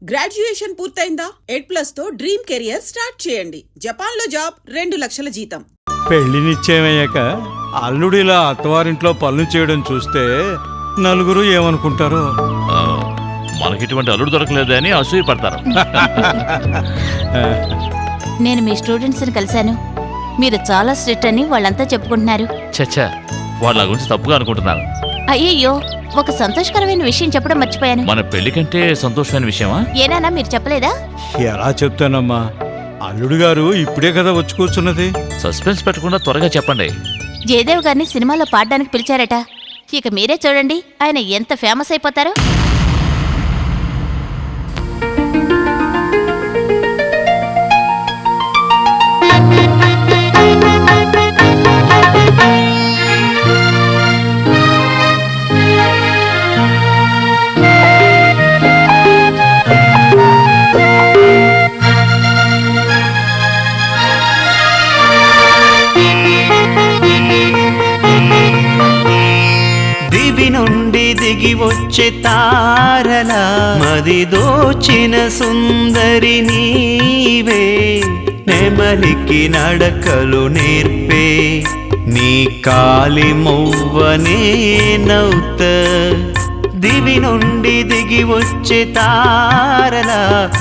Graduation పూర్తయిందా? 8+ తో dream career start చేయండి. Japan లో జాబ్, 2 లక్షల జీతం. పెళ్లి నిశ్చయమయ్యాక అల్లుడిలా అత్తవారింట్లో పనులు చేయడం చూస్తే నలుగురు ఏమనుకుంటారో. మనకిటువంటి అల్లుడు దొరకలేదు అని అసూయ పడతారు. నేను మీ స్టూడెంట్స్ని కలిశాను. మీరు చాలా స్ట్రిక్ట్ అని వాళ్ళంతా చెప్పుకుంటున్నారు. చచ్చా, వాళ్ళ గురించి తప్పుగా అనుకుంటున్నారు. అయ్యయ్యో, ఒక సంతోషకరమైన విషయం చెప్పడం మర్చిపోయాను. మన పెళ్లి కంటే సంతోషమైన విషయమా? ఏనానా మీరు చెప్పలేదా? ఎలా చెప్తానమ్మా, అల్లుడు గారు ఇప్పుడే కదా వచ్చి కూర్చున్నది. సస్పెన్స్ పెట్టకుండా త్వరగా చెప్పండి. జయదేవ్ గారిని సినిమాలో పాడడానికి పిలిచారట. ఇక మీరే చూడండి ఆయన ఎంత ఫేమస్ అయిపోతారో. దిగి వచ్చే తారల మది దోచిన సుందరి నీవే, నెమలికి నడకలు నేర్పే నీ కాలి మువ్వనే నౌత. దివి నుండి దిగి వచ్చే తారల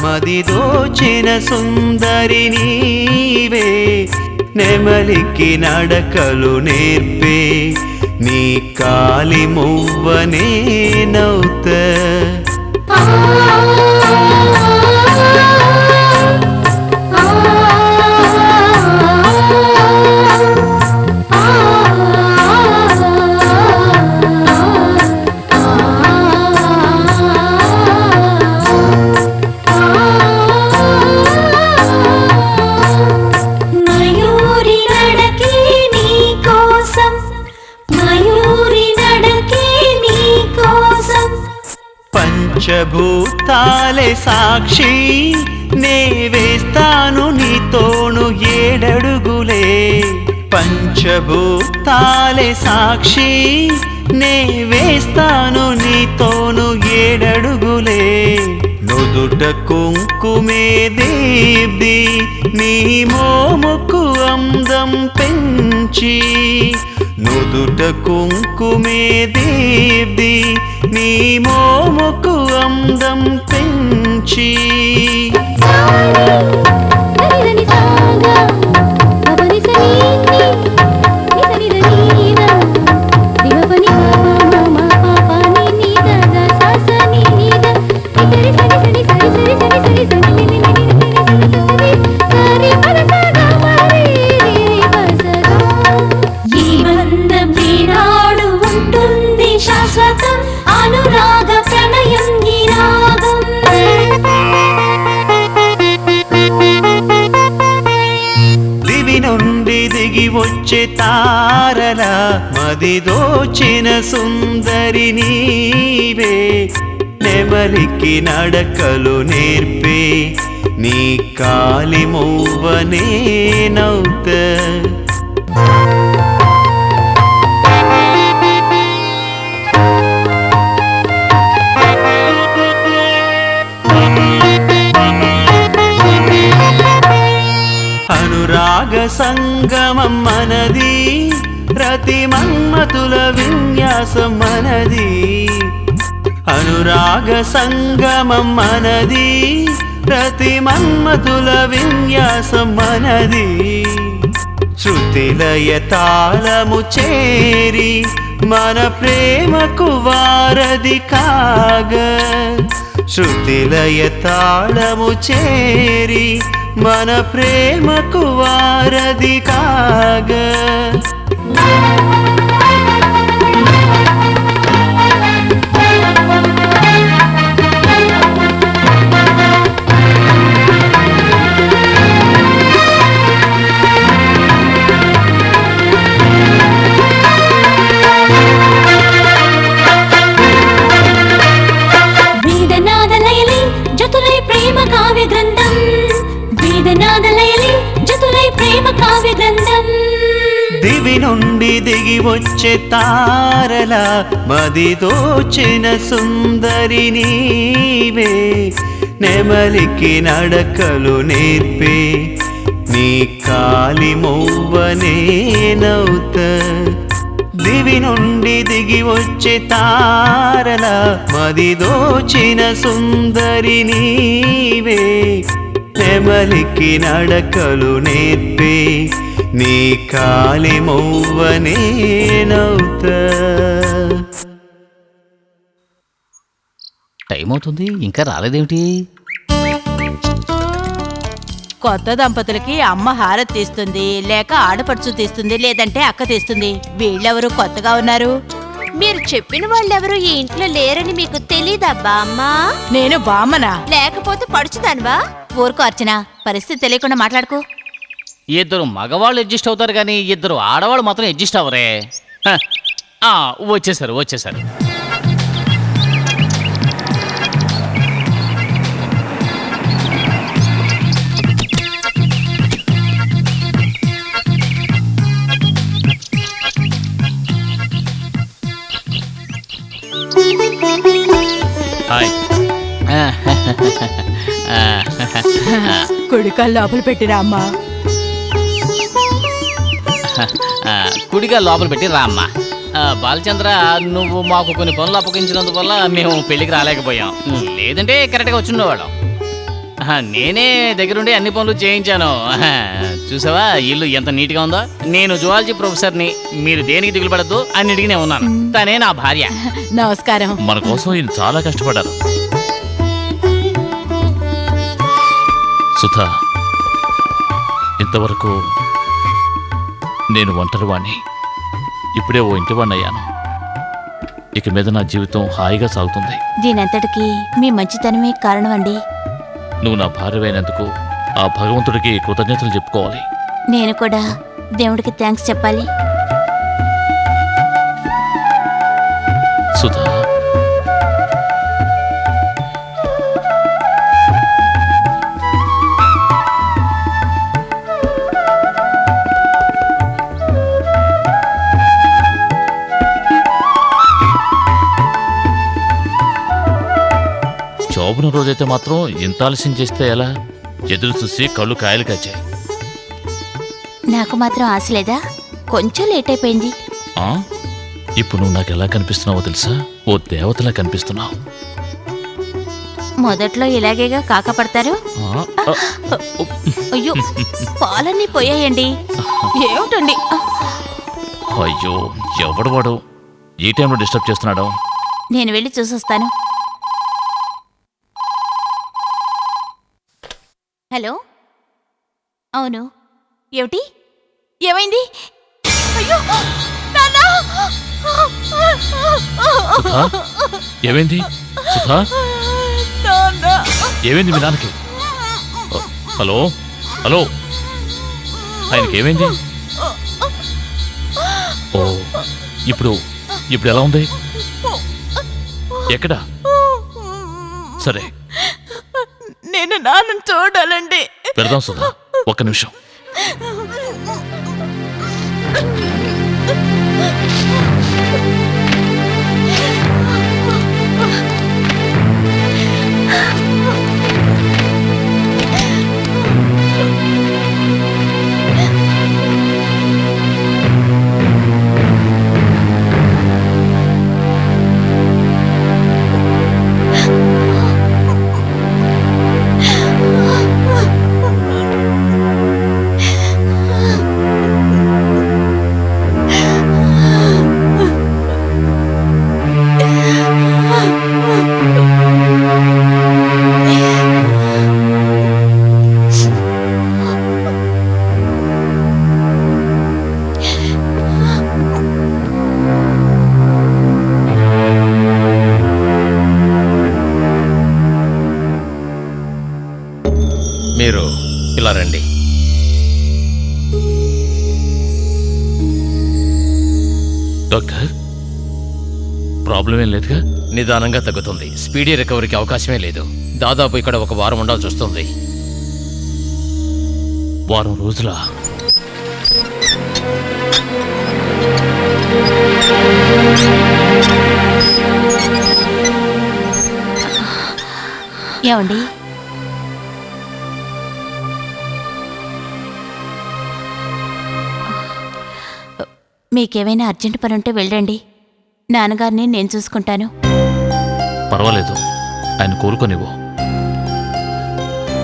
మది దోచిన సుందరి నీవే, నెమలికి నడకలు నేర్పే నీ కాలి మువ్వనే నౌత. పంచభూతాలే సాక్షి, నే వేస్తాను నీతోను 7 అడుగులే. పంచభూతాలే సాక్షి, నే వేస్తాను నీతోను 7 అడుగులే. నుదుట కుంకుమే దీప్తి, నీ మోముకు అందం పెంచి. నుదుట కుంకుమే దీప్తి, నీ మోముకు అందం పెంచి. వచ్చే తారల మది దోచిన సుందరి నీవే, నెమలికి నడకలు నేర్పే నీ కాలి మువ్వనే నౌత. అనురాగ సంగమం మనది, రతి మన్మతుల విన్యాసం మనది. అనురాగ సంగమం మనది, రతి మన్మతుల విన్యాసం మనది. శృతిలయ తాళము చేరి మన ప్రేమకు వారధి కాగా. శృతిలయ తాళము చేరి మన ప్రేమకు వారధి కాగా. వేదనాదలయలి జతులై ప్రేమ కావ్య గ్రంథం, వేదనాదలయలి జతులై ప్రేమ కావ్య గ్రంథం. దివి నుండి దిగి వచ్చే తారల మది దోచిన సుందరి నీవే, నెమలికి నడకలు నేర్పే నీ కాలి మొవ్వనేనవుత దివి నుండి దిగి వచ్చే తారల మది దోచిన సుందరి నీవే నెమలికి నడకలు నేర్పే నీ కాలి మొవ్వనేనవుత. టైం అవుతుంది ఇంకా రాలేదేమిటి? కొత్త దంపతులకి అమ్మ హారతి తీస్తుంది, లేక ఆడపడుచు తీస్తుంది, లేదంటే అక్క తీస్తుంది. వీళ్ళెవరు కొత్తగా ఉన్నారు? మీరు చెప్పిన వాళ్ళెవరు ఈ ఇంట్లో లేరని మీకు తెలీదబ్బా అమ్మా? నేను బామ్మనా? లేకపోతే పడుచుదానివా? ఊరుకో అర్చన, పరిస్థితి తెలియకుండా మాట్లాడుకో. ఇద్దరు మగవాళ్ళు అడ్జస్ట్ అవుతారు కానీ ఇద్దరు ఆడవాళ్ళు మాత్రం అడ్జస్ట్ అవ్వరే. హ, వచ్చేసారు. హాయ్. కుడికాలు లోపల పెట్టిరా అమ్మా. కుడిగా లోపల పెట్టి రామ్మా. బాలచంద్ర, నువ్వు మాకు కొన్ని పనులు అప్పగించినందువల్ల మేము పెళ్ళికి రాలేకపోయాం, లేదంటే కరెక్ట్గా వచ్చిండేవాళ్ళం. నేనే దగ్గరుండి అన్ని పనులు చేయించాను. చూసావా ఇల్లు ఎంత నీట్గా ఉందో. నేను జువాలజీ ప్రొఫెసర్ని, మీరు దేనికి దిగులు పడద్దు, అన్నిటికీ నేను ఉన్నాను. తనే నా భార్య. నమస్కారం. మన కోసం ఈయన చాలా కష్టపడ్డారు. సుధా, ఇంతవరకు నేను ఒంటరివాణ్ణి, ఇప్పుడే ఓ ఇంటివాణ్ణి అయ్యాను. ఇక మీద నా జీవితం హాయిగా సాగుతుంది. దీనంతటికి మీ మంచితనమే కారణం అండి. నువ్వు నా భార్యమైనందుకు ఆ భగవంతుడికి కృతజ్ఞతలు చెప్పుకోవాలి. నేను కూడా దేవుడికి థ్యాంక్స్ చెప్పాలి. సుధా, శోభన రోజైతే మాత్రం ఇంత ఆలస్యం చేస్తే ఎలా? ఎదురు చూసి కళ్ళు కాయలు కాచాయి. నాకు మాత్రం ఆశ లేదా? కొంచెం లేట్ అయిపోయింది. ఇప్పుడు నువ్వు నాకు ఎలా కనిపిస్తున్నావో తెలుసా? ఓ దేవతలా కనిపిస్తున్నావు. మొదట్లో ఇలాగేగా కాకపడతారు. అయ్యో, పాలన్నీ పోయాయండి. ఏమిటండి? అయ్యో, ఎవడు వాడు ఈ టైంలో డిస్టర్బ్ చేస్తున్నాడు? నేను వెళ్ళి చూసొస్తాను. హలో, అవును, ఏమిటి? ఏమైంది? అయ్యో, నాన్నా! సుధా, ఏమైంది? సుధా, ఏమైంది మీ నాన్నకి? హలో హలో, ఆయనకి ఏమైంది? ఓ, ఇప్పుడు ఎలా ఉంది? ఎక్కడా? సరే, నేను నాన్నను చూడాలండి. పెడదాం సుధా, ఒక్క నిమిషం. మీరు ఇలా రండి. డాక్టర్, ప్రాబ్లం ఏం లేదుగా? నిదానంగా తగ్గుతుంది. స్పీడీ రికవరీకి అవకాశమే లేదు. దాదాపు ఇక్కడ ఒక వారం ఉండాల్సి వస్తుంది. వారం రోజులా? ఏమండి, మీకేమైనా అర్జెంట్ పని ఉంటే వెళ్ళండి. నాన్నగారిని నేను చూసుకుంటాను. పర్వాలేదు, ఆయన కోలుకొనివ్వు.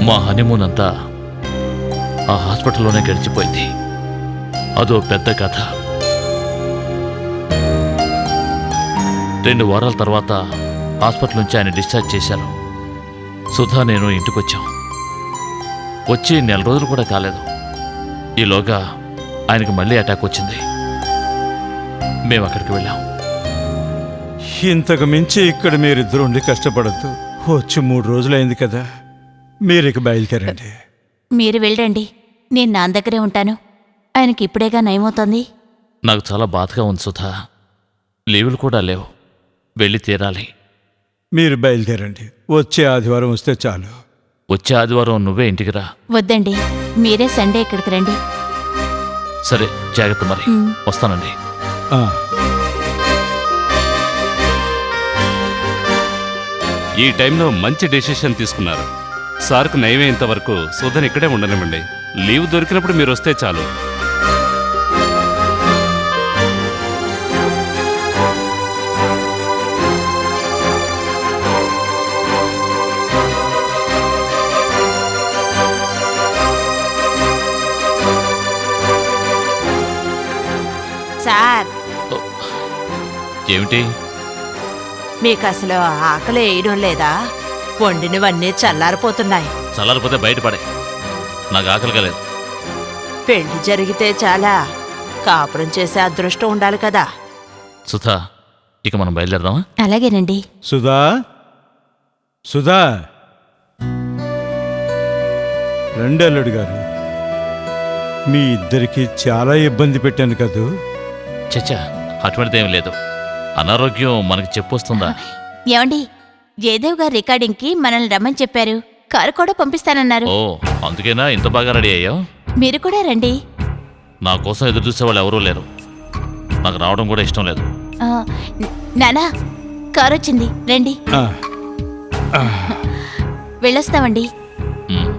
మా హనీమూన్ అంతా ఆ హాస్పిటల్లోనే గడిచిపోయింది. అదో పెద్ద కథ. 2 వారాల తర్వాత హాస్పిటల్ నుంచి ఆయన డిశ్చార్జ్ చేశారు. సుధా నేను ఇంటికొచ్చాం. వచ్చి 4 రోజులు కూడా కాలేదు. ఈలోగా ఆయనకి మళ్ళీ అటాక్ వచ్చింది. మేము అక్కడికి వెళ్ళాం. ఇంతకు మించి ఇక్కడ మీరిద్దరు ఉండి కష్టపడద్దు. వచ్చి 3 రోజులైంది కదా, మీరిక బయలుదేరండి. మీరు వెళ్ళండి, నేను నాన్న దగ్గరే ఉంటాను. ఆయనకి ఇప్పుడేగా నయమవుతోంది. నాకు చాలా బాధగా ఉంది సుధా. లీవులు కూడా లేవు, వెళ్ళి తీరాలి. మీరు బయలుదేరండి. వచ్చే ఆదివారం వస్తే చాలు. వచ్చే ఆదివారం నువ్వే ఇంటికి రా. వద్దండి, మీరే సండే ఇక్కడికి రండి. సరే, జాగ్రత్త మరి. వస్తానండి. ఆ, ఈ టైంలో మంచి డెసిషన్ తీసుకున్నారు. సార్కు నయమేంత వరకు సుధన్ ఇక్కడే ఉండనివ్వండి. లీవ్ దొరికినప్పుడు మీరు వస్తే చాలు. సార్, ఏమిటి? మీకు అసలు ఆకలి వేయడం లేదా? వండినవన్నీ చల్లారిపోతున్నాయి. చల్లారిపోతే బయటపడే. నాకు ఆకలిగా లేదు. పెళ్లి జరిగితే చాలా, కాపురం చేసే అదృష్టం ఉండాలి కదా. సుధా, ఇక మనం బయలుదేరదామా? అలాగేనండి. సుధా, సుధా, రండి అల్లుడు గారు. మీ ఇద్దరికి చాలా ఇబ్బంది పెట్టాను కదూ. చచ్చా, అటువంటిదేం లేదు. అనారోగ్యం మనకి చెప్పొస్తుందా? ఏమండి, జయదేవ్ గారు రికార్డింగ్కి మనల్ని రమ్మని చెప్పారు. కారు కూడా పంపిస్తానన్నారు. ఓ, అందుకేనా ఇంత బాగా రెడీ అయ్యావు? మీరు కూడా రండి. నా కోసం ఎదురు చూసే వాళ్ళు ఎవరూ లేరు. నాకు రావడం కూడా ఇష్టం లేదు. ఆ, నానా, కారు వచ్చింది, రండి. ఆ, వెళ్ళొస్తామండి. ఉమ్.